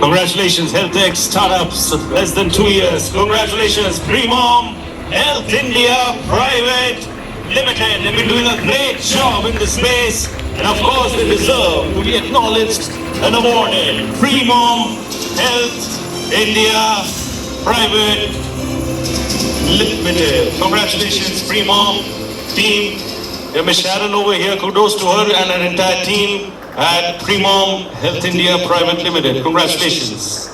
Congratulations, health tech startups, less than 2 years. Congratulations, Premom, Health India Private Limited. They've been doing a great job in this space, and of course they deserve to be acknowledged and awarded. Premom, Health India Private Limited. Congratulations, Premom team. Miss Sharon over here, kudos to her and her entire team at Premom Health India Private Limited. Congratulations.